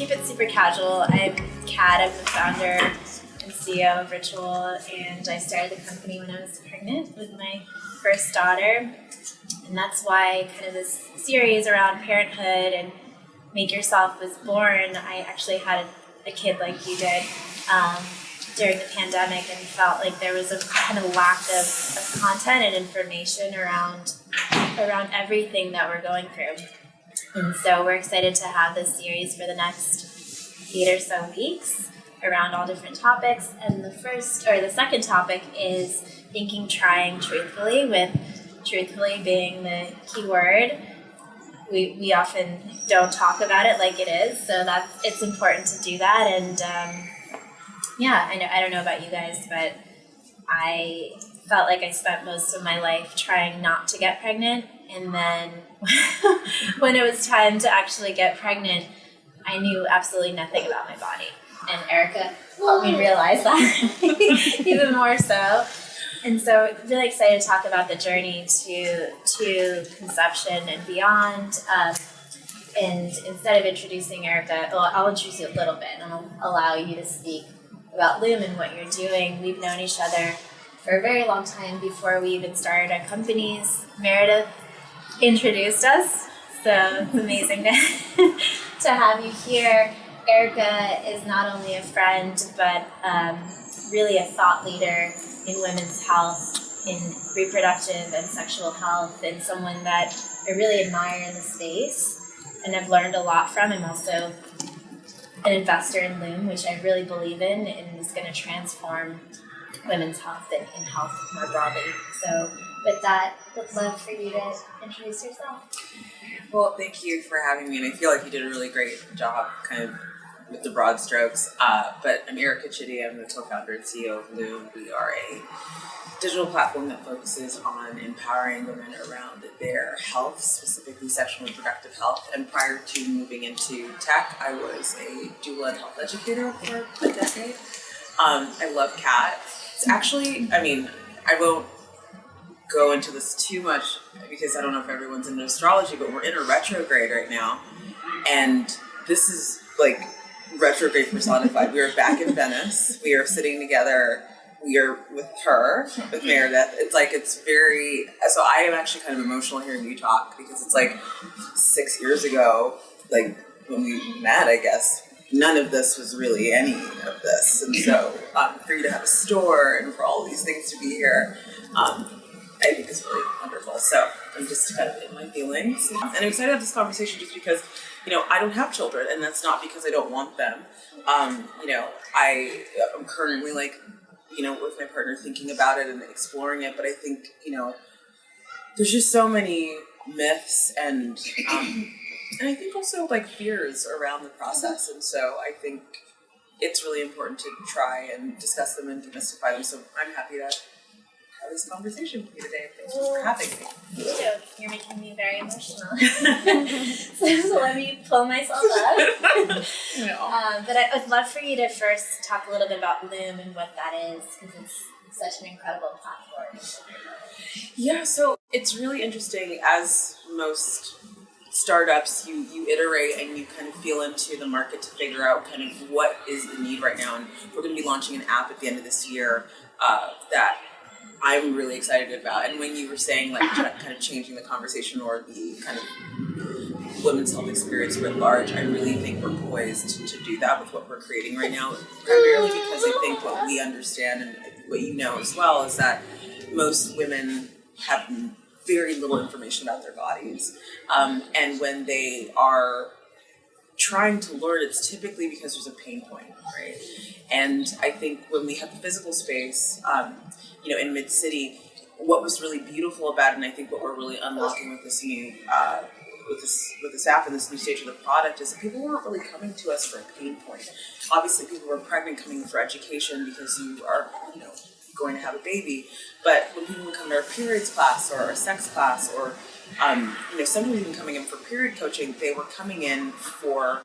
keep it super casual. I'm Kat. I'm the founder and CEO of Ritual, and I started the company when I was pregnant with my first daughter. And that's why kind of this series around parenthood and Make Yourself was born. I actually had a kid like you did during the pandemic, and felt like there was a kind of lack of content and information around everything that we're going through. And so we're excited to have this series for the next 8 or so weeks around all different topics. And the second topic is thinking, trying, truthfully, with truthfully being the key word. We often don't talk about it like it is, so it's important to do that. And I don't know about you guys, but I felt like I spent most of my life trying not to get pregnant, and then when it was time to actually get pregnant, I knew absolutely nothing about my body. And Erica helped me realize that even more so. And so really excited to talk about the journey to conception and beyond. And instead of introducing Erica, I'll introduce you a little bit, and I'll allow you to speak about LOOM and what you're doing. We've known each other for a very long time before we even started our companies. Meredith introduced us, so it's amazing to have you here. Erica is not only a friend, but really a thought leader in women's health, in reproductive and sexual health, and someone that I really admire in the space and have learned a lot from. I'm also an investor in LOOM, which I really believe in and is going to transform women's health and health more broadly. So with that, would love for you to introduce yourself. Well, thank you for having me, and I feel like you did a really great job kind of with the broad strokes. But I'm Erica Chidi. I'm the co-founder and CEO of LOOM. We are a digital platform that focuses on empowering women around their health, specifically sexual and reproductive health. And prior to moving into tech, I was a doula and health educator for a decade. I love Kat. It's actually, I won't go into this too much because I don't know if everyone's into astrology, but we're in a retrograde right now. And this is like retrograde personified. We are back in Venice. We are sitting together. We are with her, with Meredith. It's very, so I am actually kind of emotional hearing you talk because it's like 6 years ago, like when we met, I guess, none of this was really any of this. And so for you to have a store and for all these things to be here, I think is really wonderful. So I'm just kind of in my feelings. And I'm excited to have this conversation just because, I don't have children, and that's not because I don't want them. I'm currently with my partner thinking about it and exploring it, but I think, there's just so many myths and I think also fears around the process. And so I think it's really important to try and discuss them and demystify them. So I'm happy to have this conversation with you today. Thanks for having me. You too. You're making me very emotional. so let me pull myself up. But I would love for you to first talk a little bit about LOOM and what that is, because it's such an incredible platform. Yeah, so it's really interesting. As most startups, you iterate and you kind of feel into the market to figure out kind of what is the need right now. And we're going to be launching an app at the end of this year that I'm really excited about. And when you were saying kind of changing the conversation or the kind of women's health experience writ large, I really think we're poised to do that with what we're creating right now, primarily because I think what we understand and what you know as well is that most women have very little information about their bodies. And when they are trying to learn, it's typically because there's a pain point, right? And I think when we have the physical space, in Mid-City, what was really beautiful about it, and I think what we're really unlocking with this new, with this app and this new stage of the product, is that people weren't really coming to us for a pain point. Obviously, people were pregnant coming for education because you are, going to have a baby. But when people would come to our periods class or our sex class, or sometimes even coming in for period coaching, they were coming in for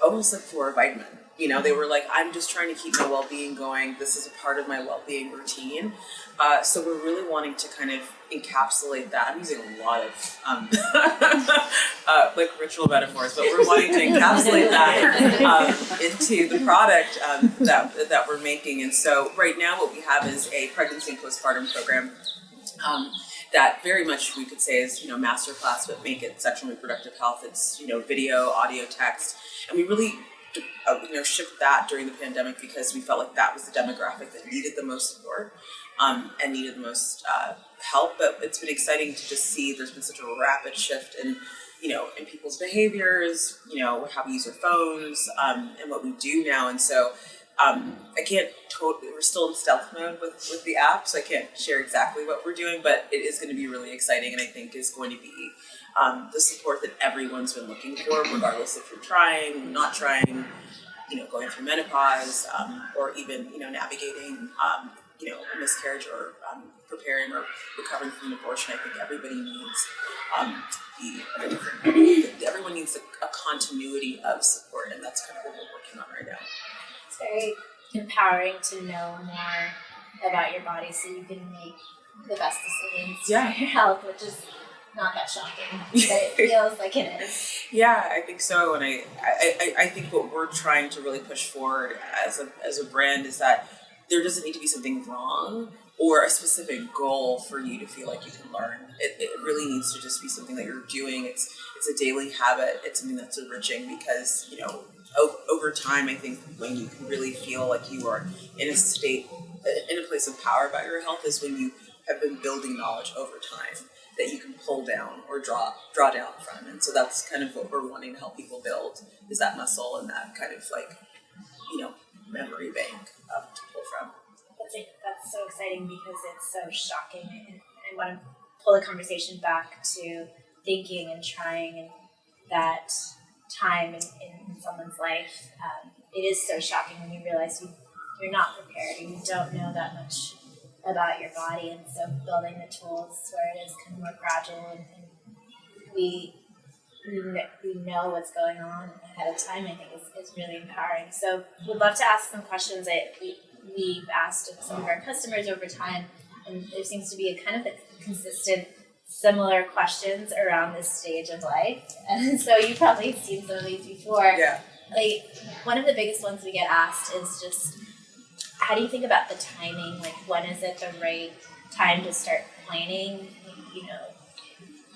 almost like for a vitamin. You know, they were like, I'm just trying to keep my well-being going. This is a part of my well-being routine. So we're really wanting to kind of encapsulate that. I'm using a lot of like ritual metaphors, but we're wanting to encapsulate that into the product that we're making. And so right now what we have is a pregnancy and postpartum program that very much we could say is, masterclass, but make it sexual and reproductive health. It's, video, audio, text. And we really shipped that during the pandemic because we felt like that was the demographic that needed the most support and needed the most help. But it's been exciting to just see there's been such a rapid shift in people's behaviors, how we use our phones, and what we do now. And so I can't we're still in stealth mode with the app, so I can't share exactly what we're doing, but it is going to be really exciting, and I think is going to be the support that everyone's been looking for, regardless if you're trying, not trying, going through menopause, or even, navigating, a miscarriage or preparing or recovering from an abortion. I think everybody needs everyone needs a continuity of support, and that's kind of what we're working on right now. It's very empowering to know more about your body so you can make the best decisions for your health, which is not that shocking, but it feels like it is. Yeah, I think so, and I think what we're trying to really push forward as a brand is that there doesn't need to be something wrong or a specific goal for you to feel like you can learn. It really needs to just be something that you're doing. It's a daily habit. It's something that's enriching because, over time, I think when you can really feel like you are in a place of power about your health is when you have been building knowledge over time that you can pull down or draw down from. And so that's kind of what we're wanting to help people build, is that muscle and that kind of memory bank to pull from. That's so exciting because it's so shocking. And I want to pull the conversation back to thinking and trying and that time in someone's life. It is so shocking when you realize you're not prepared and you don't know that much about your body, and so building the tools where it is kind of more gradual and we know what's going on ahead of time, I think is really empowering. So we'd love to ask some questions that we've asked of some of our customers over time, and there seems to be a kind of a consistent similar questions around this stage of life. And so you've probably seen some of these before. Yeah. Like, one of the biggest ones we get asked is just, how do you think about the timing? Like, when is it the right time to start planning?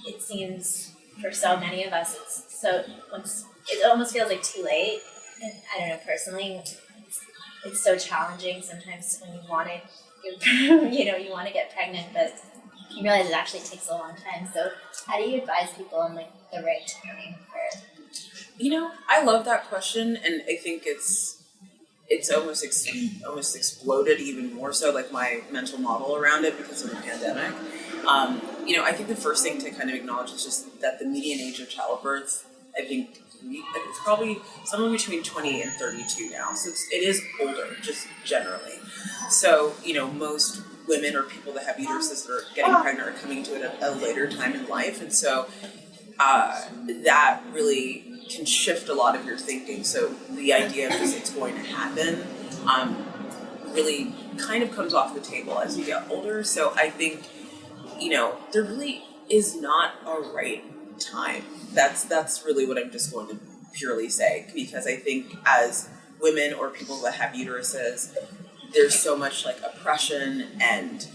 It seems for so many of us, it almost feels like too late. And I don't know, personally, it's so challenging sometimes when you want you want to get pregnant, but you realize it actually takes a long time. So how do you advise people on the right timing for? I love that question, and I think it's almost exploded even more so, like my mental model around it because of the pandemic. I think the first thing to kind of acknowledge is just that the median age of childbirth, I think it's probably somewhere between 20 and 32 now. So it is older, just generally. So, most women or people that have uteruses that are getting pregnant are coming to it at a later time in life. And so that really can shift a lot of your thinking. So the idea of just it's going to happen really kind of comes off the table as you get older. So I think, there really is not a right time. That's really what I'm just going to purely say, because I think as women or people that have uteruses, there's so much oppression and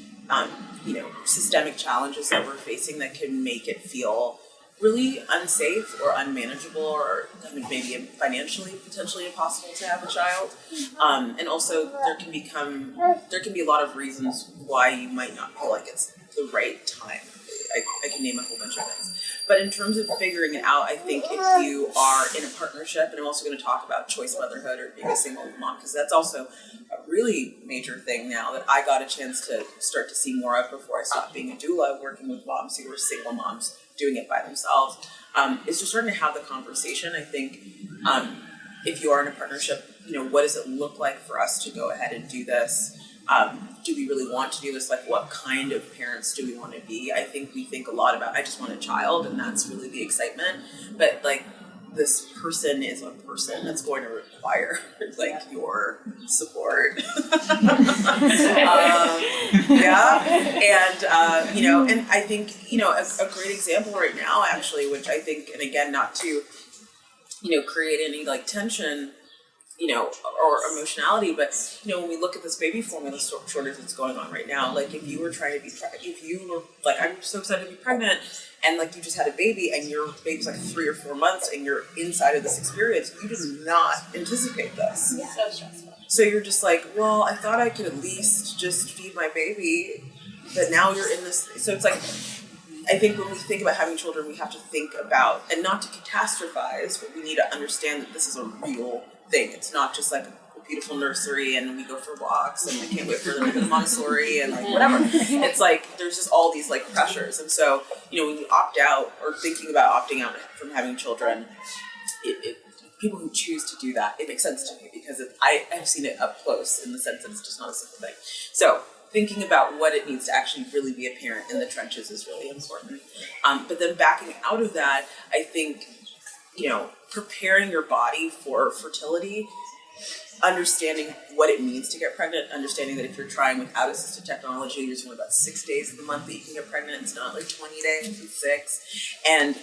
systemic challenges that we're facing that can make it feel really unsafe or unmanageable or kind of maybe financially potentially impossible to have a child. And also there can be a lot of reasons why you might not feel like it's the right time. I can name a whole bunch of things. But in terms of figuring it out, I think if you are in a partnership, and I'm also going to talk about choice motherhood or being a single mom, because that's also a really major thing now that I got a chance to start to see more of before I stopped being a doula, working with moms who were single moms doing it by themselves. Is just starting to have the conversation. I think if you are in a partnership, what does it look like for us to go ahead and do this? Do we really want to do this? What kind of parents do we want to be? I think we think a lot about, I just want a child, and that's really the excitement. But this person is a person that's going to require like your support. And I think, a great example right now actually, which I think, and again, not to, create any like tension, or emotionality, but when we look at this baby formula shortage that's going on right now, like if you were like, I'm so excited to be pregnant, and like you just had a baby and your baby's like 3 or 4 months and you're inside of this experience, you did not anticipate this. Yeah. So stressful. So you're just like, well, I thought I could at least just feed my baby, but now you're in this. So it's like, I think when we think about having children, we have to think about, and not to catastrophize, but we need to understand that this is a real thing. It's not just like a beautiful nursery and we go for walks and I can't wait for them to go to Montessori and like whatever. It's like there's just all these like pressures, and so when you opt out or thinking about opting out from having children, people who choose to do that, it makes sense to me because I have seen it up close in the sense that it's just not a simple thing. So thinking about what it means to actually really be a parent in the trenches is really important. But then backing out of that, I think preparing your body for fertility, understanding what it means to get pregnant, understanding that if you're trying without assisted technology, there's only about 6 days of the month that you can get pregnant. It's not like 20 days, it's 6. And,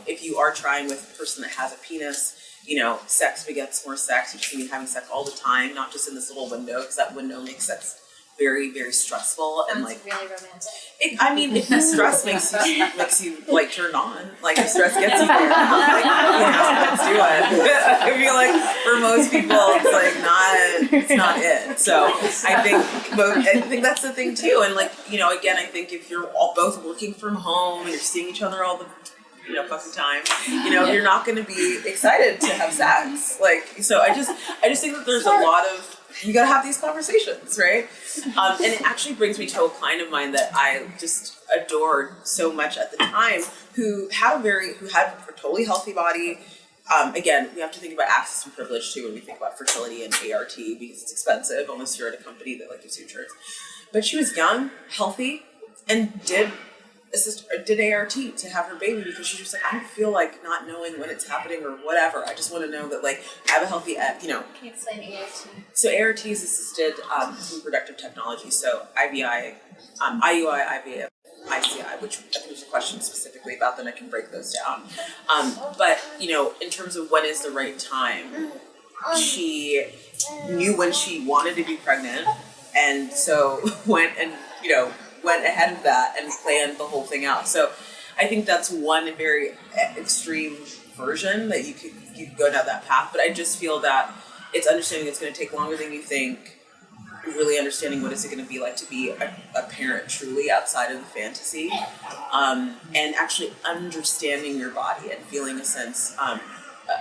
if you are trying with a person that has a penis, sex begets more sex. You should be having sex all the time, not just in this little window, because that window makes sex very, very stressful. Sounds and like really romantic. If the stress makes you like turn on, like if stress gets you there, like, let's do it. I feel like for most people, it's not it. So I think that's the thing too. And like, again, I think if you're all both working from home and you're seeing each other all the fucking time, you're not going to be excited to have sex. Like, so I just think that there's a lot of, you gotta have these conversations, right? And it actually brings me to a client of mine that I just adored so much at the time, who had a totally healthy body. Again, we have to think about access and privilege too when we think about fertility and ART, because it's expensive unless you're at a company that gives you insurance. But she was young, healthy, and did ART to have her baby because she was like, I don't feel like not knowing when it's happening or whatever. I just want to know that I have a healthy, Can you explain ART? So ART is assisted reproductive technology. So IVI, IUI, IVF, ICI, which I think there's a question specifically about, then I can break those down. But in terms of when is the right time, she knew when she wanted to be pregnant, and so went ahead of that and planned the whole thing out. So I think that's one very extreme version that you could go down that path. But I just feel that it's understanding it's going to take longer than you think, really understanding what is it going to be like to be a parent truly outside of the fantasy, and actually understanding your body and feeling a sense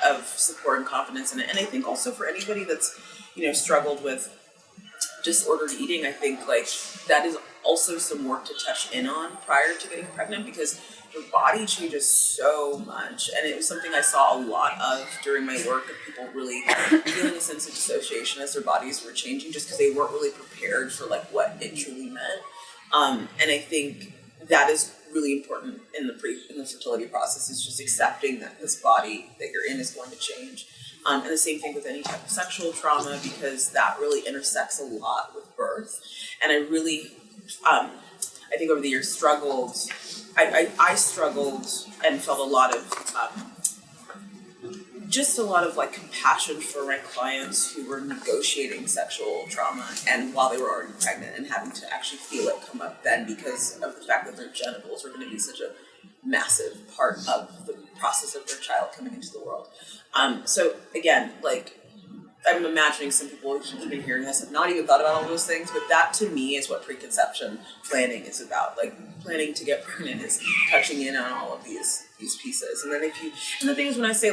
of support and confidence in it. And I think also for anybody that's struggled with disordered eating, I think that is also some work to touch in on prior to getting pregnant, because your body changes so much. And it was something I saw a lot of during my work, of people really feeling a sense of dissociation as their bodies were changing, just because they weren't really prepared for what it truly meant. And I think that is really important in the fertility process, is just accepting that this body that you're in is going to change. And the same thing with any type of sexual trauma, because that really intersects a lot with birth. And I really, I think over the years struggled, I struggled and felt a lot of, compassion for my clients who were negotiating sexual trauma, and while they were already pregnant, and having to actually feel it come up then because of the fact that their genitals were going to be such a massive part of the process of their child coming into the world. So again, I'm imagining some people even hearing this have not even thought about all those things, but that to me is what preconception planning is about. Planning to get pregnant is touching in on all of these pieces. And then and the thing is, when I say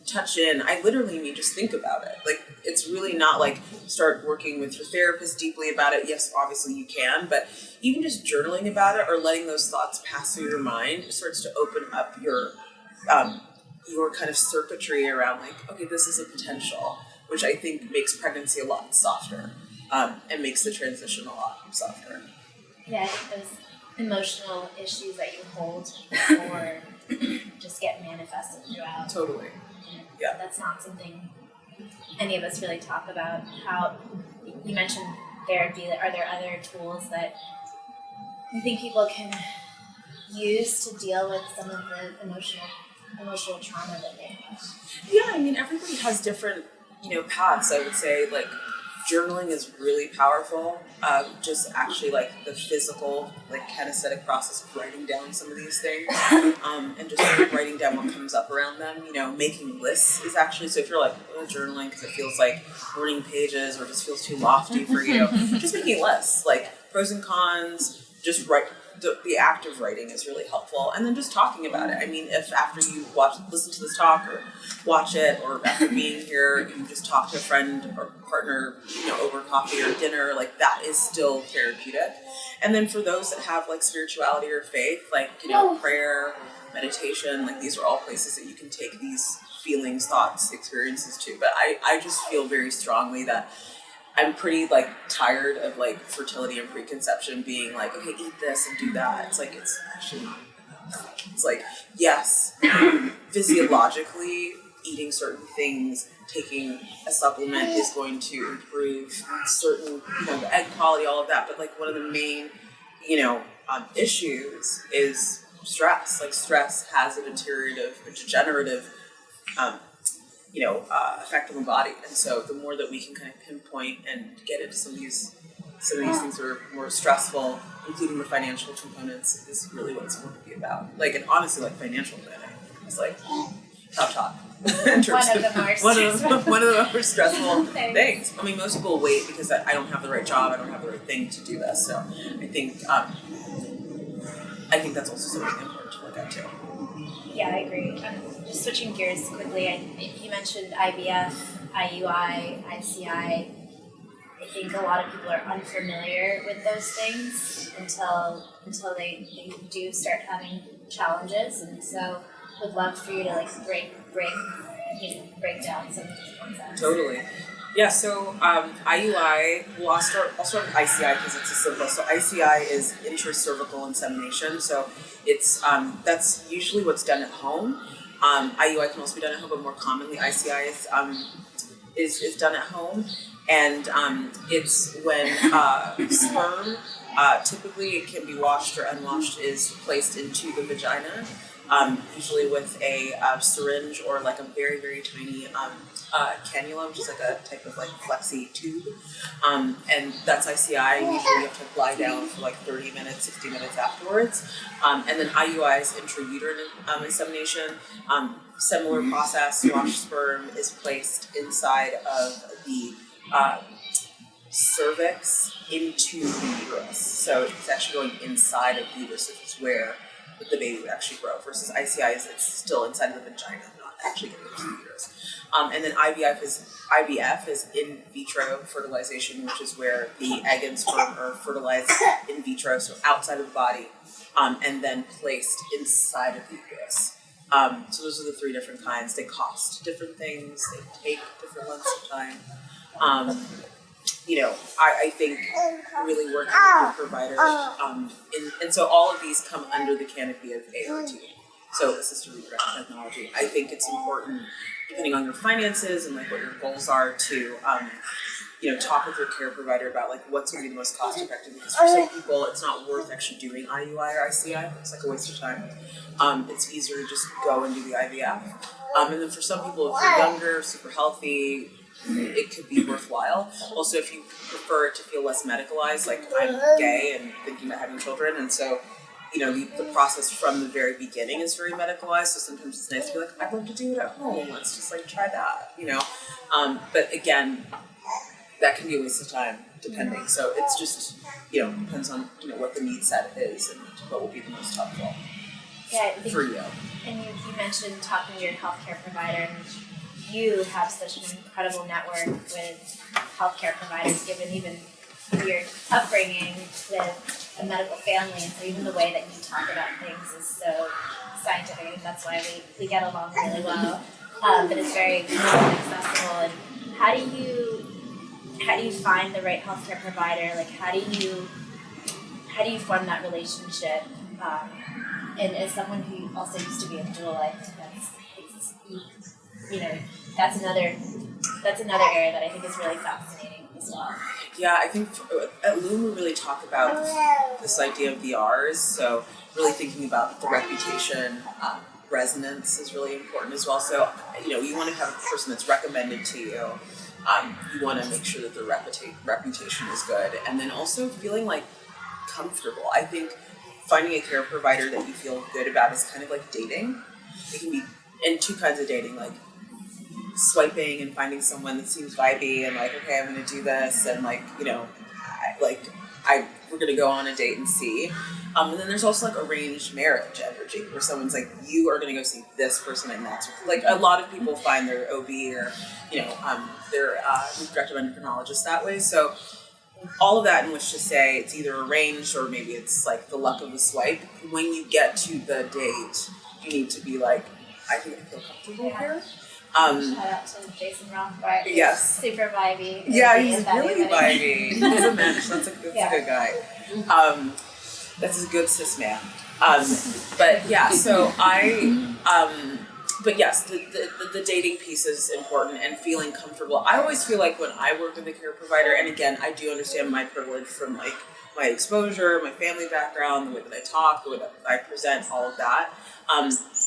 touch in, I literally mean just think about it. It's really not start working with your therapist deeply about it. Yes, obviously you can, but even just journaling about it or letting those thoughts pass through your mind starts to open up your kind of circuitry around okay, this is a potential, which I think makes pregnancy a lot softer, and makes the transition a lot softer. Yeah, I think those emotional issues that you hold for just just get manifested throughout. Totally. Yeah. That's not something any of us really talk about. How you mentioned therapy. Are there other tools that you think people can use to deal with some of the emotional trauma that they have? Yeah, I mean, everybody has different, paths. I would say, like, journaling is really powerful. Just actually, like, the physical, like, kinesthetic process of writing down some of these things, and just like, writing down what comes up around them. Making lists is actually, so if you're like journaling because it feels like burning pages or just feels too lofty for you, just making lists, like pros and cons, just write. The act of writing is really helpful, and then just talking about it. I mean, if after you listen to this talk or watch it, or after being here, you just talk to a friend or partner, over coffee or dinner, like that is still therapeutic. And then for those that have like spirituality or faith, like prayer, meditation, like these are all places that you can take these feelings, thoughts, experiences to. But I just feel very strongly that I'm pretty like tired of like fertility and preconception being like, okay, eat this and do that. It's like, it's actually not enough. It's like, yes, physiologically eating certain things, taking a supplement is going to improve certain, the egg quality, all of that. But like one of the main, issues is stress. Like stress has a degenerative, effect on the body. And so the more that we can kind of pinpoint and get into some of these things that are more stressful, including the financial components, is really what it's going to be about. Like, and honestly, like financial planning is like top. In terms one of the more stressful things. I mean, most people wait because I don't have the right job, I don't have the right thing to do this. So I think that's also something important to look at too. Yeah, I agree. Just switching gears quickly, you mentioned IVF, IUI, ICI. I think a lot of people are unfamiliar with those things until they do start having challenges, and so would love for you to like break break down some of these concepts. Totally. Yeah, so IUI, well, I'll start with ICI because it's the simplest. So ICI is intracervical insemination. So it's that's usually what's done at home. IUI can also be done at home, but more commonly ICI is done at home. And it's when sperm, typically it can be washed or unwashed, is placed into the vagina, usually with a syringe or like a very, very tiny cannula, which is like a type of like flexi tube. And that's ICI. Usually you have to lie down for like 30 minutes, 60 minutes afterwards. And then IUI is intrauterine insemination. Similar process, washed sperm is placed inside of the cervix into the uterus. So it's actually going inside of the uterus, which is where the baby would actually grow, versus ICI is it's still inside of the vagina, not actually getting into the uterus. And then IVF is in vitro fertilization, which is where the egg and sperm are fertilized in vitro, so outside of the body, and then placed inside of the uterus. So those are the three different kinds. They cost different things. They take different lengths of time. I think really working with your provider, and so all of these come under the canopy of ART, so assisted reproductive technology. I think it's important, depending on your finances and like what your goals are, to talk with your care provider about like what's going to be the most cost effective, because for some people it's not worth actually doing IUI or ICI. It's like a waste of time. It's easier to just go and do the IVF. And then for some people, if you're younger, super healthy, it could be worthwhile. Also, if you prefer it to feel less medicalized, like I'm gay and thinking about having children, and so the process from the very beginning is very medicalized. So sometimes it's nice to be like, I'd love to do it at home. Let's just like try that, But again, that can be a waste of time, depending. So it's just depends on what the need set is and what will be the most helpful for you. And you mentioned talking to your healthcare provider. And you have such an incredible network with healthcare providers, given even your upbringing with a medical family, and so even the way that you talk about things is so scientific, and that's why we get along really well. But it's very accessible. And how do you find the right healthcare provider? Like how do you form that relationship? and as someone who also used to be a doula, I think that's another area that I think is really fascinating as well. Yeah, I think at LOOM we really talk about this idea of the R's, so really thinking about the reputation, resonance is really important as well. So, you want to have a person that's recommended to you. You want to make sure that their reputation is good, and then also feeling like comfortable. I think finding a care provider that you feel good about is kind of like dating. It can be in two kinds of dating, like swiping and finding someone that seems vibey and like, okay, I'm going to do this, and we're going to go on a date and see. And then there's also like arranged marriage energy where someone's like, you are going to go see this person, and that's like a lot of people find their OB or their reproductive endocrinologist that way. So all of that in which to say it's either arranged or maybe it's like the luck of the swipe. When you get to the date, you need to be like, I think I feel comfortable here. Shout out to Jason Rothbart. Yes. Super vibey. Yeah, he's really vibey. He's a mensch. That's a good guy. That's a good cis man. But yes, the dating piece is important and feeling comfortable. I always feel like when I work with a care provider, and again, I do understand my privilege from like my exposure, my family background, the way that I talk, the way that I present, all of that.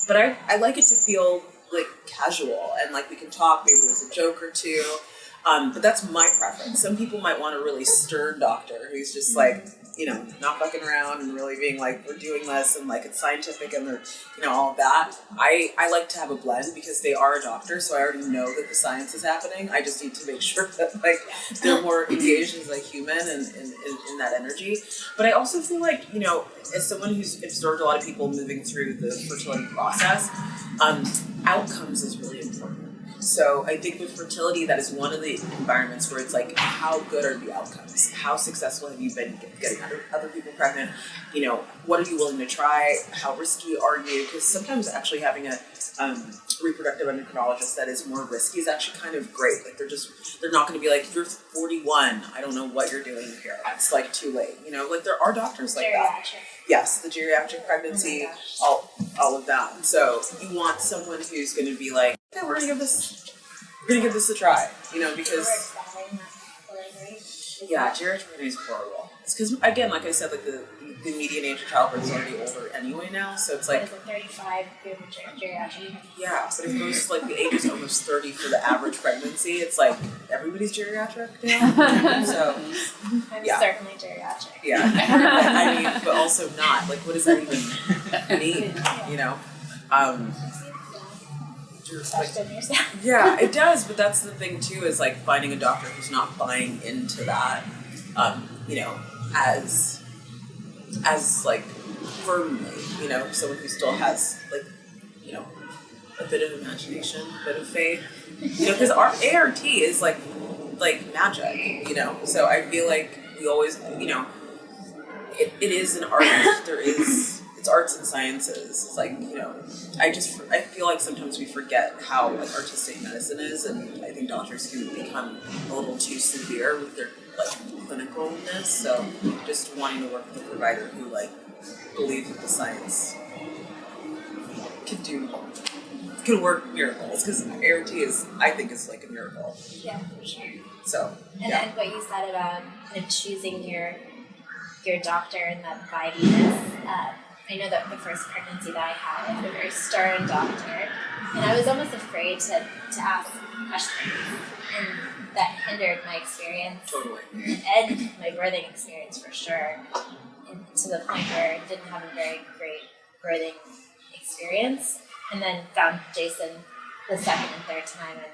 But I like it to feel like casual and like we can talk, maybe there's a joke or two. But that's my preference. Some people might want a really stern doctor who's just like, not fucking around and really being like, we're doing this and like it's scientific and they're, all of that. I like to have a blend because they are a doctor, so I already know that the science is happening. I just need to make sure that like they're more engaged as like human and in that energy. But I also feel like, as someone who's observed a lot of people moving through the fertility process, outcomes is really important. So I think with fertility, that is one of the environments where it's like, how good are the outcomes? How successful have you been getting other people pregnant? What are you willing to try? How risky are you? Because sometimes actually having a reproductive endocrinologist that is more risky is actually kind of great. Like they're not going to be like, you're 41, I don't know what you're doing here. It's like too late. Like there are doctors like that. Yes, the geriatric pregnancy, all of that. And so you want someone who's going to be like, okay, we're going to give this a try, because geriatric pregnancy is horrible. It's because, again, like I said, like the median age of childbirth is already older anyway now, so it's like 35 geriatric. Yeah, but if most like the age is almost 30 for the average pregnancy, it's like everybody's geriatric now. So I'm certainly geriatric. Yeah, I mean, but also not. Like, what does that even mean? Yeah, it does. But that's the thing too, is like finding a doctor who's not buying into that. As like firmly, someone who still has like, a bit of imagination, a bit of faith, because our ART is like magic, so I feel like we always, it is an art. It's arts and sciences. It's like, I feel like sometimes we forget how like artistic medicine is, and I think doctors can become a little too severe with their like clinicalness. So just wanting to work with a provider who like believes that the science can work miracles, because ART I think is like a miracle. Yeah, for sure. So then what you said about kind of choosing your doctor and that vibiness. I know that the first pregnancy that I had a very stern doctor, and I was almost afraid to ask questions, and that hindered my experience. Totally. And my birthing experience for sure, and to the point where I didn't have a very great birthing experience. And then found Jason the second and third time, and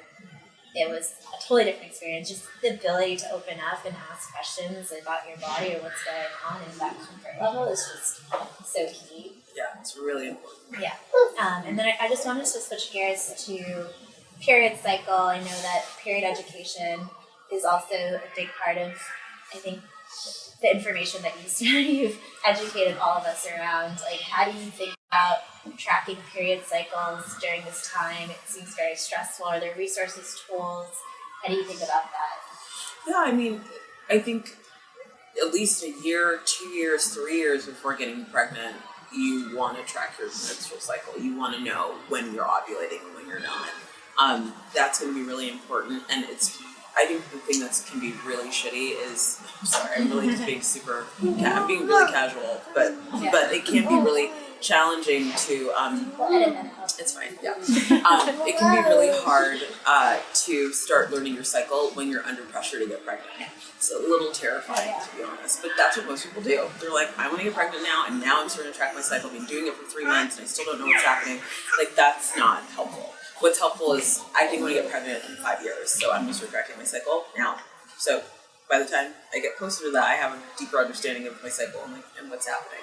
it was a totally different experience. Just the ability to open up and ask questions about your body or what's going on, and that comfort level is just so key. Yeah, it's really important. Yeah. And then I just wanted to switch gears to period cycle. I know that period education is also a big part of, I think, the information that you've educated all of us around. Like, how do you think about tracking period cycles during this time? It seems very stressful. Are there resources, tools? How do you think about that? Yeah, I mean, I think at least a year, 2 years, 3 years before getting pregnant, you want to track your menstrual cycle. You want to know when you're ovulating and when you're not. That's going to be really important. And I think the thing that can be really shitty is, I'm really just being I'm being really casual, but it can be really challenging to, it's fine, yeah. It can be really hard to start learning your cycle when you're under pressure to get pregnant. It's a little terrifying, to be honest, but that's what most people do. They're like, I want to get pregnant now, and now I'm starting to track my cycle. I've been doing it for 3 months, and I still don't know what's happening. Like, that's not helpful. What's helpful is, I think I want to get pregnant in 5 years, so I'm going to start tracking my cycle now. So by the time I get closer to that, I have a deeper understanding of my cycle and what's happening.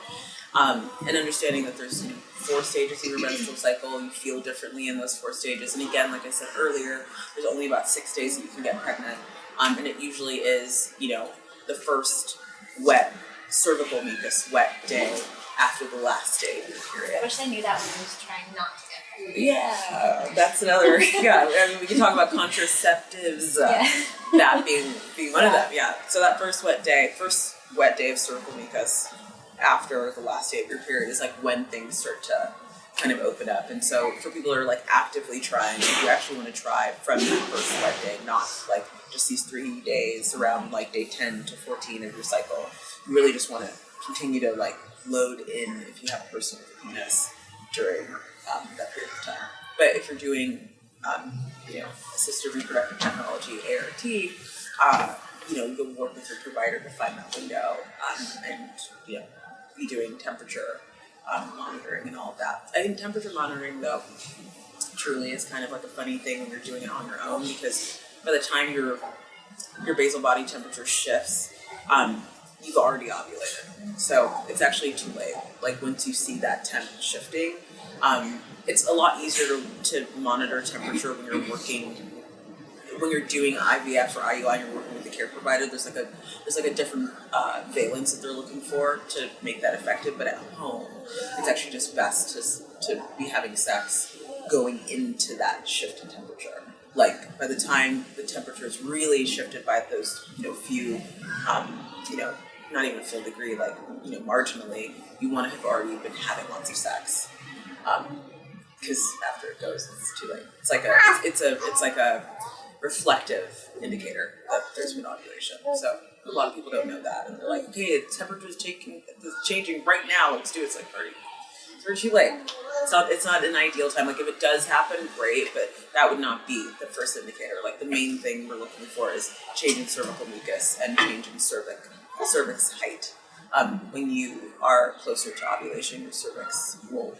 And understanding that there's 4 stages of your menstrual cycle, you feel differently in those 4 stages. And again, like I said earlier, there's only about 6 days that you can get pregnant. And it usually is, the first wet cervical mucus wet day after the last day of your period. I wish I knew that when I was trying not to get pregnant. Yeah, that's another, I mean, we can talk about contraceptives, that being one of them, So that first wet day of cervical mucus after the last day of your period is like when things start to kind of open up. And so for people who are like actively trying, you actually want to try from that first wet day, not like just these 3 days around like day 10 to 14 of your cycle. You really just want to continue to like load in if you have a person with a penis during that period of time. But if you're doing, assisted reproductive technology, ART, you'll work with your provider to find that window and be doing temperature monitoring and all of that. I think temperature monitoring, though, truly is kind of like a funny thing when you're doing it on your own, because by the time your basal body temperature shifts, you've already ovulated. So it's actually too late. Like once you see that temp shifting, it's a lot easier to monitor temperature when you're doing IVF or IUI and you're working with the care provider. There's like a different valence that they're looking for to make that effective. But at home, it's actually just best to be having sex going into that shift in temperature. Like by the time the temperature is really shifted by those few not even a full degree, like marginally, you want to have already been having lots of sex. Because after it goes, it's too late. It's like a reflective indicator that there's been ovulation. So a lot of people don't know that, and they're like, okay, the temperature's changing right now. Let's do it. It's like it's too late. It's not an ideal time. Like if it does happen, great, but that would not be the first indicator. Like the main thing we're looking for is changing cervical mucus and changing cervix height. When you are closer to ovulation, your cervix will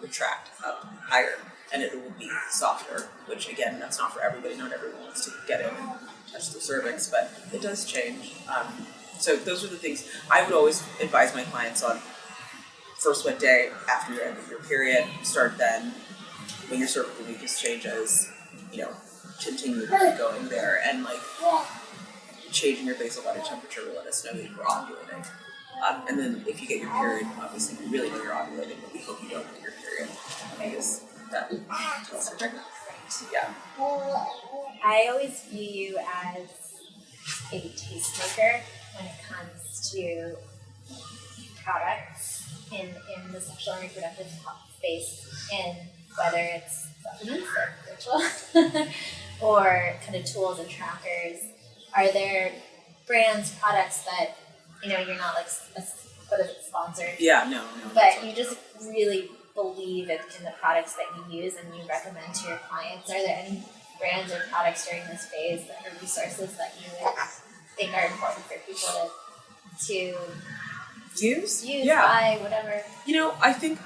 retract up higher, and it will be softer, which again, that's not for everybody. Not everyone wants to get in and touch the cervix, but it does change. So those are the things I would always advise my clients on. First wet day after your end of your period, start then. When your cervical mucus changes, continue going there, and like changing your basal body temperature will let us know that you're ovulating. And then if you get your period, obviously we really know you're ovulating, but we hope you don't get your period, because that tells you're pregnant. Yeah. I always view you as a tastemaker when it comes to products in the sexual and reproductive space, and whether it's supplements like Ritual or kind of tools and trackers. Are there brands, products that you're not like what is it, sponsored? Yeah, no. But you just really believe in the products that you use and you recommend to your clients. Are there any brands or products during this phase that are resources that you would think are important for people to use, buy, whatever? I think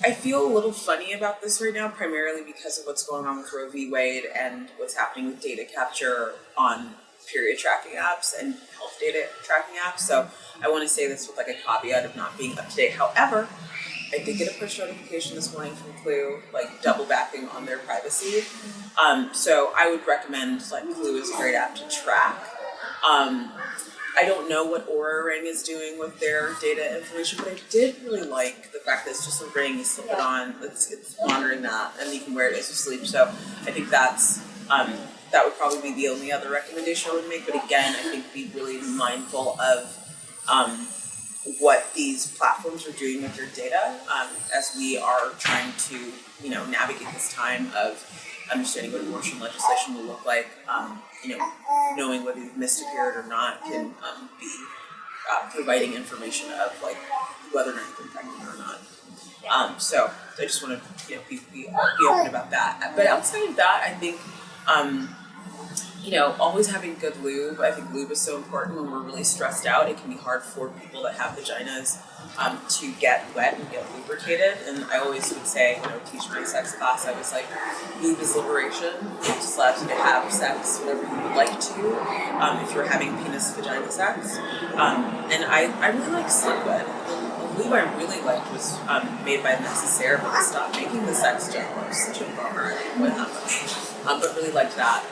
I feel a little funny about this right now, primarily because of what's going on with Roe v. Wade and what's happening with data capture on period tracking apps and health data tracking apps. So I want to say this with like a caveat of not being up to date. However, I did get a push notification this morning from Clue, like double backing on their privacy. So I would recommend, like, Clue is a great app to track. I don't know what Oura Ring is doing with their data information, but I did really like the fact that it's just a ring, you slip it on, it's monitoring that, and you can wear it as you sleep. So I think that's that would probably be the only other recommendation I would make. But again, I think be really mindful of what these platforms are doing with their data as we are trying to, navigate this time of understanding what abortion legislation will look like. Knowing whether you've missed a period or not can be providing information of like whether or not you've been pregnant or not. So I just want to be open about that. But outside of that, I think always having good lube. I think lube is so important when we're really stressed out. It can be hard for people that have vaginas to get wet and get lubricated. And I always would say, teach my sex class, I was like, lube is liberation. It just allows you to have sex whenever you would like to, if you're having penis-vagina sex. And I really like Sliquid. The lube I really liked was made by Necessaire, but they stopped making the sex gel. It was such a bummer. I don't know what happened. But really liked that.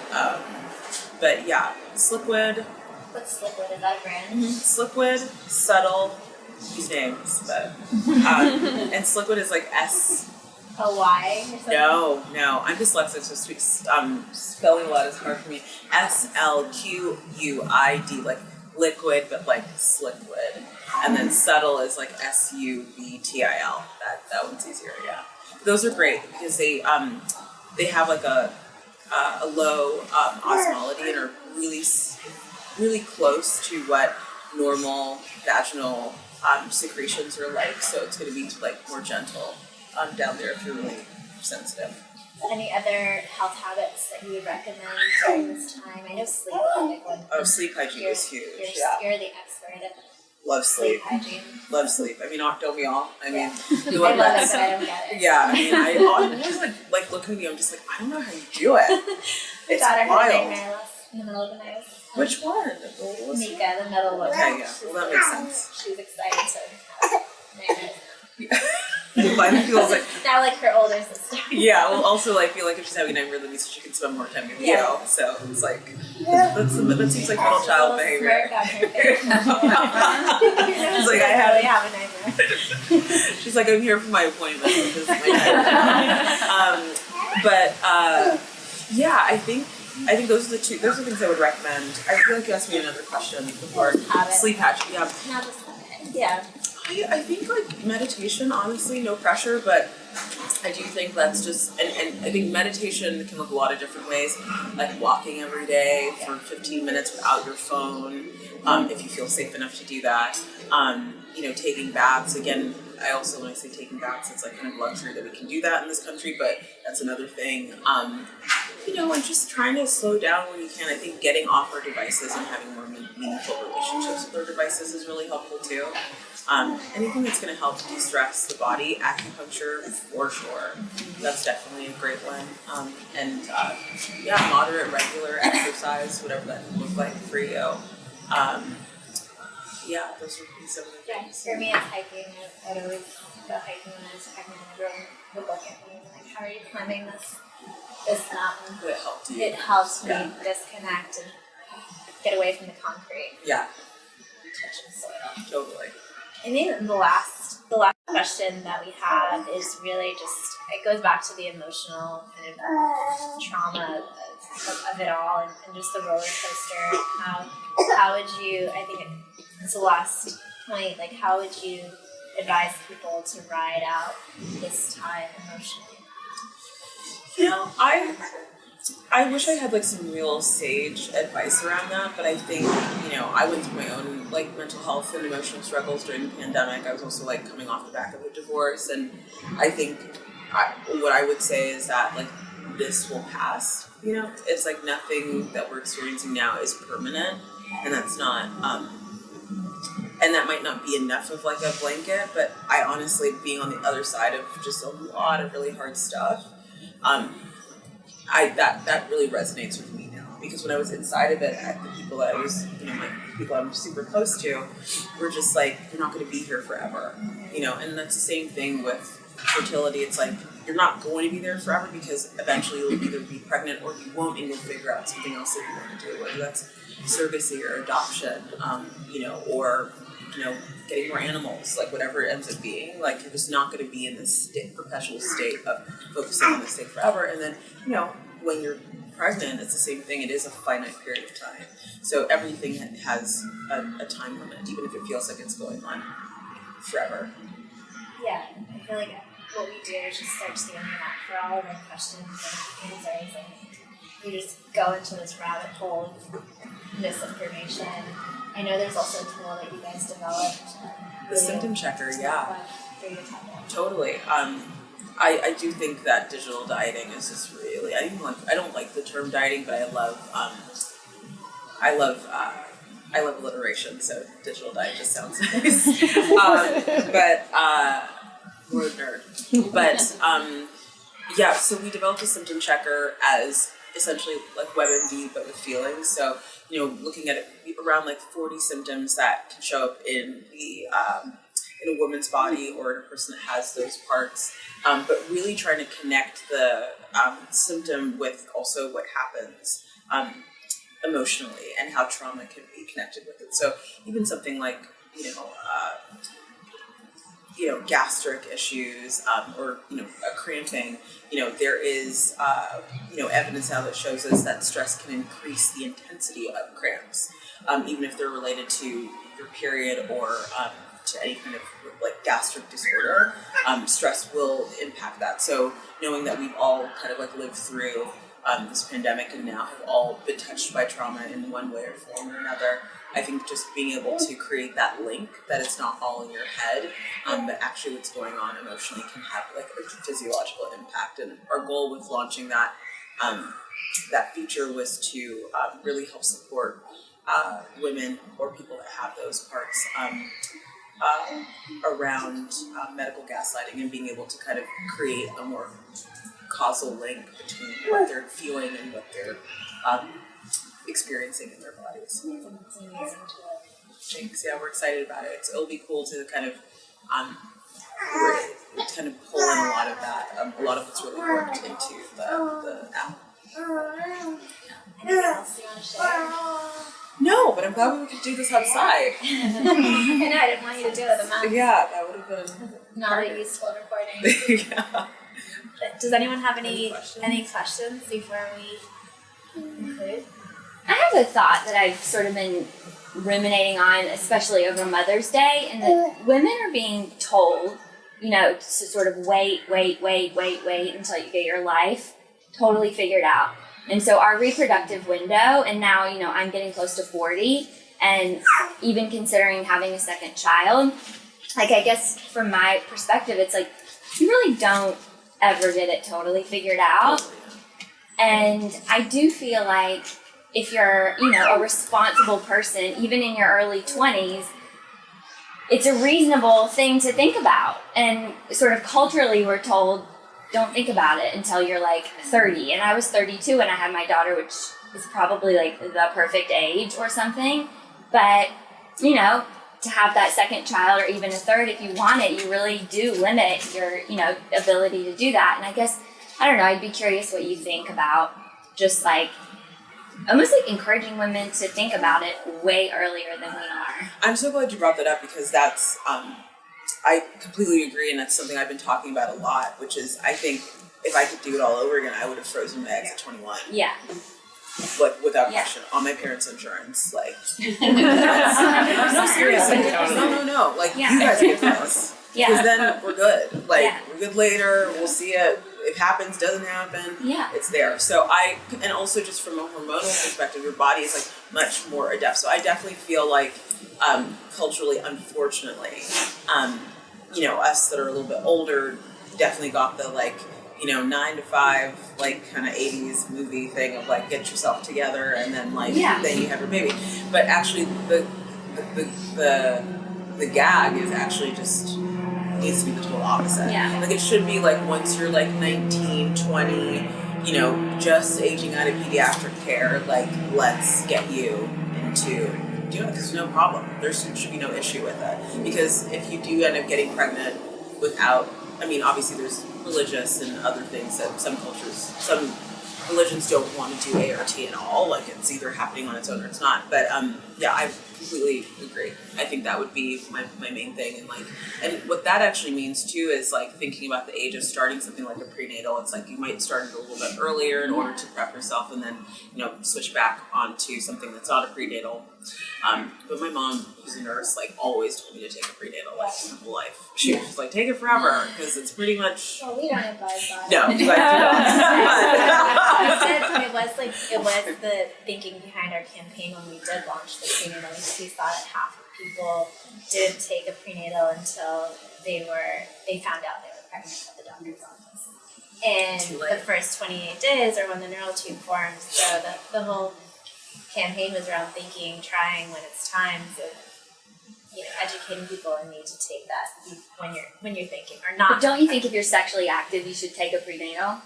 But yeah, Sliquid. What's Sliquid? Is that a brand? Sliquid, Subtle, these names, but and Sliquid is like S-O-Y or something? No, I'm dyslexic, so spelling a lot is hard for me. SLQUID, like liquid, but like Sliquid, and then Subtle is like SUBTIL. That one's easier, yeah. Those are great because they have like a low osmolality and are really close to what normal vaginal secretions are like. So it's going to be like more gentle down there if you're really sensitive. Any other health habits that you would recommend during this time? I know sleep is a big one. Oh, sleep hygiene is huge. You're the expert at Love sleep. Hygiene. Love sleep. I mean, don't we all? I mean, I love it, but I don't get it. Yeah, I mean, I always like looking at you. I'm just like, I don't know how you do it. It's daughter wild. had a nightmare in the middle of the night. Which one? Mika, the middle one. Okay, yeah. Well, that makes sense. She was excited to have nightmares. Mine feels like now, like her older sister. Yeah, well, also like feel like if she's having a nightmare, that means she can spend more time with you. So it's like that seems like middle child behavior. She's like, I have a nightmare. She's like, I'm here for my appointment. This is my nightmare. But yeah, I think those are those are things I would recommend. I feel like you asked me another question before. Sleep habits. Yeah. I think like meditation, honestly, no pressure, but I do think that's just, and I think meditation can look a lot of different ways, like walking every day for 15 minutes without your phone, if you feel safe enough to do that. Taking baths, again, I also, when I say taking baths, it's like kind of luxury that we can do that in this country, but that's another thing. And just trying to slow down when you can. I think getting off our devices and having more meaningful relationships with our devices is really helpful too. Anything that's going to help de-stress the body, acupuncture for sure. That's definitely a great one. Moderate, regular exercise, whatever that can look like for you. Those would be some of the things. For me, it's hiking. I'd always go hiking when I was pregnant. Everyone would look at me and be like, "How are you climbing this mountain?" It helped you. It helps me disconnect and get away from the concrete. Yeah. Touch the soil. Totally. I think the last question that we have is really just, it goes back to the emotional kind of trauma of it all and just the roller coaster. How would you, I think it's the last point, like how would you advise people to ride out this time emotionally? I wish I had like some real sage advice around that, but I think, I went through my own like mental health and emotional struggles during the pandemic. I was also like coming off the back of a divorce, and I think what I would say is that like this will pass. It's like nothing that we're experiencing now is permanent, and that's not and that might not be enough of like a blanket, but I honestly, being on the other side of just a lot of really hard stuff, that really resonates with me now, because when I was inside of it, the people that I was, people I'm super close to, were just like, you're not going to be here forever, and that's the same thing with fertility. It's like, you're not going to be there forever because eventually you'll either be pregnant or you won't, and you'll figure out something else that you want to do, whether that's surrogacy or adoption, or getting more animals, like whatever it ends up being. Like, you're just not going to be in this perpetual state of focusing on this thing forever. And then, when you're pregnant, it's the same thing. It is a finite period of time. So everything has a time limit, even if it feels like it's going on forever. Yeah, I feel like what we do is just search the internet for all of our questions and answers, and we just go into this rabbit hole of misinformation. I know there's also a tool that you guys developed. The Symptom Checker, yeah. For your topic. Totally. I do think that digital dieting is just really, I don't like the term dieting, but I love alliteration, so digital diet just sounds nice. But we're a nerd. But yeah, so we developed a symptom checker as essentially like WebMD but with feelings. So, looking at it, around like 40 symptoms that can show up in the in a woman's body or in a person that has those parts, but really trying to connect the symptom with also what happens emotionally and how trauma can be connected with it. So even something like gastric issues or a cramping, there is evidence now that shows us that stress can increase the intensity of cramps, even if they're related to your period or to any kind of like gastric disorder. Stress will impact that. So knowing that we've all kind of like lived through this pandemic and now have all been touched by trauma in one way or form or another, I think just being able to create that link that it's not all in your head, but actually what's going on emotionally can have like a physiological impact. And our goal with launching that feature was to really help support women or people that have those parts around medical gaslighting and being able to kind of create a more causal link between what they're feeling and what they're experiencing in their bodies. It's amazing tool. Thanks. Yeah, we're excited about it. It'll be cool to kind of pull in a lot of that. A lot of it's really worked into the app. Anything else you want to share? No, but I'm glad we could do this outside. I know, I didn't want you to do it a month. Yeah, that would have been Not a useful recording. yeah. Does anyone have any questions before we conclude? I have a thought that I've sort of been ruminating on, especially over Mother's Day, and that women are being told, to sort of wait until you get your life totally figured out. And so our reproductive window, and now, I'm getting close to 40, and even considering having a second child, like, I guess from my perspective, it's like, you really don't ever get it totally figured out. And I do feel like if you're, a responsible person, even in your early 20s, it's a reasonable thing to think about. And sort of culturally, we're told, don't think about it until you're like 30. And I was 32 when I had my daughter, which is probably like the perfect age or something. But, to have that second child or even a third, if you want it, you really do limit your, ability to do that. And I guess, I don't know, I'd be curious what you think about just like, almost like encouraging women to think about it way earlier than we are. I'm so glad you brought that up because that's, I completely agree, and that's something I've been talking about a lot, which is I think if I could do it all over again, I would have frozen my eggs at 21. Yeah. Like, without question, on my parents' insurance, like, I'm serious. No, like, you guys get this. Because then we're good. Like, we're good later, we'll see it. It happens, doesn't happen, it's there. So and also just from a hormonal perspective, your body is like much more adept. So I definitely feel like culturally, unfortunately, us that are a little bit older definitely got the 9 to 5, like kind of 80s movie thing of like get yourself together and then then you have your baby. But actually the gag is actually just needs to be the total opposite. Yeah. Like it should be like once you're like 19, 20, just aging out of pediatric care, like let's get you into doing it because there's no problem. There should be no issue with it. Because if you do end up getting pregnant without, obviously there's religious and other things that some religions don't want to do ART at all. Like it's either happening on its own or it's not. But I completely agree. I think that would be my main thing, and what that actually means too is thinking about the age of starting something like a prenatal. It's you might start it a little bit earlier in order to prep yourself, and then switch back onto something that's not a prenatal. But my mom, who's a nurse, always told me to take a prenatal my whole life. She was just take it forever because it's pretty much. Well, we don't advise that. No, you guys do not. It was the thinking behind our campaign when we did launch the prenatal. We saw that half of people didn't take a prenatal until they found out they were pregnant at the doctor's office. And the first 28 days are when the neural tube forms. So the whole campaign was around trying when it's time. So educating people on need to take that when you're thinking or not. But don't you think if you're sexually active, you should take a prenatal?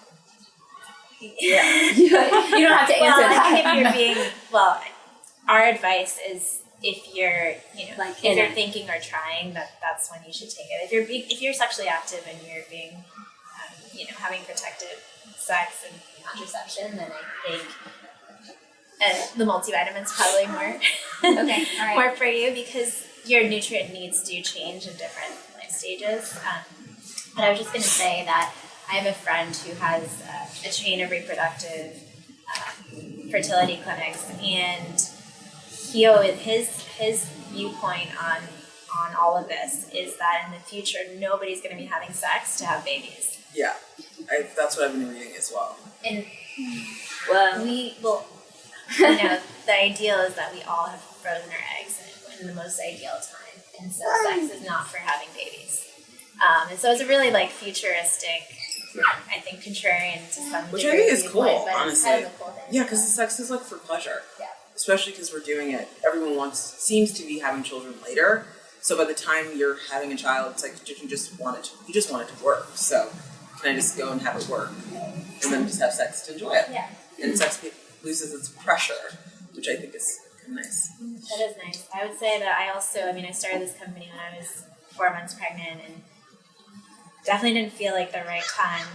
Yeah. You don't have to answer that. I think if you're being our advice is if you're if you're thinking or trying, that's when you should take it. If you're sexually active and you're being having protective sex and contraception, then I think the multivitamins probably more Okay, all right. more for you because your nutrient needs do change in different life stages. But I was just going to say that I have a friend who has a chain of reproductive fertility clinics, and his viewpoint on all of this is that in the future nobody's going to be having sex to have babies. Yeah, that's what I've been reading as well. And the ideal is that we all have frozen our eggs in the most ideal time, and so sex is not for having babies. And so it's a really futuristic, I think contrarian to some Which degree I think is cool, but honestly. It's kind of a cool thing. Yeah, because the sex is for pleasure. Yeah. Especially because we're doing it. Everyone seems to be having children later. So by the time you're having a child, it's you just want it to work. So can I just go and have it work, and then just have sex to enjoy it? Yeah. And sex loses its pressure, which I think is kind of nice. That is nice. I would say that I started this company when I was 4 months pregnant, and definitely didn't feel like the right time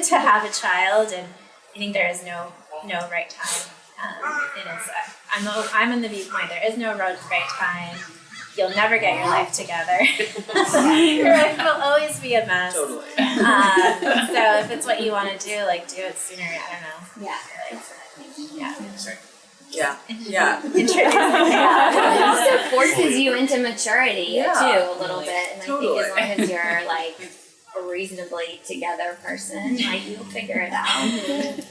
to have a child, and I think there is no right time. And it's I'm in the viewpoint there is no right time. You'll never get your life together. Your life will always be a mess. Totally. So if it's what you want to do, do it sooner. I don't know. Yeah. Yeah. Introduce It also forces you into maturity too a little bit, and Totally. I think as long as you're a reasonably together person, you'll figure it out.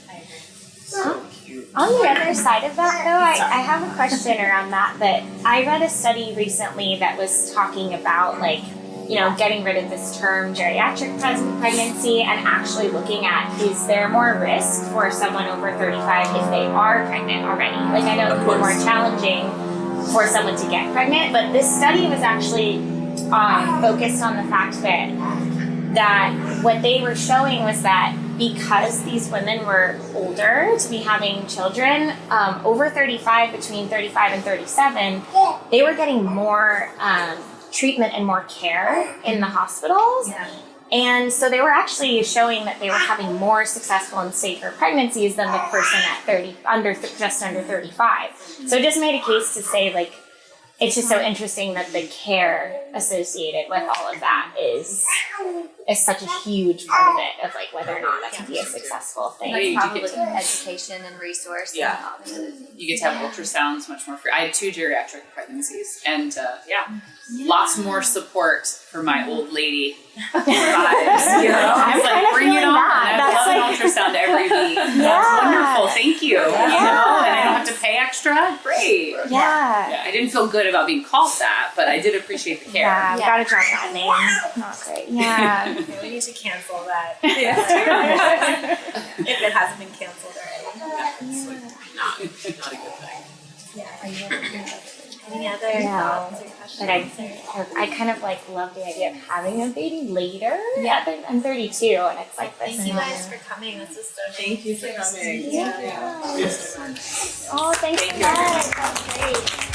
So cute. On the other side of that, though, I have a question around that I read a study recently that was talking about, getting rid of this term geriatric pregnancy and actually looking at, is there more risk for someone over 35 if they are pregnant already? I know it can be more challenging for someone to get pregnant, but this study was actually focused on the fact that what they were showing was that because these women were older to be having children, over 35, between 35 and 37, they were getting more treatment and more care in the hospitals. Yeah. And so they were actually showing that they were having more successful and safer pregnancies than the person at just under 35. So it just made a case to say, it's just so interesting that the care associated with all of that is such a huge part of it, of whether or not that can be a successful thing. That's you probably get education and resource. Yeah. And all the other things. You get to have ultrasounds much more free. I had 2 geriatric pregnancies, and lots more support for my old lady vibes. I was kinda bring it feeling on. that. I That's love an ultrasound every week. That's wonderful. Thank you. And I don't have to pay extra. Great. Yeah. I didn't feel good about being called that, but I did appreciate the care. Yeah, we gotta drop that name. Not great. Yeah. Okay, we need to cancel that. Yeah. If it hasn't been canceled already. It's not a good thing. Any other thoughts or questions? But I kind of love the idea of having a baby later. Yeah. I'm 32 and it's this. Thank you guys for coming. This is so nice. Thank you for coming. Yeah. Oh, thanks so much. That's great.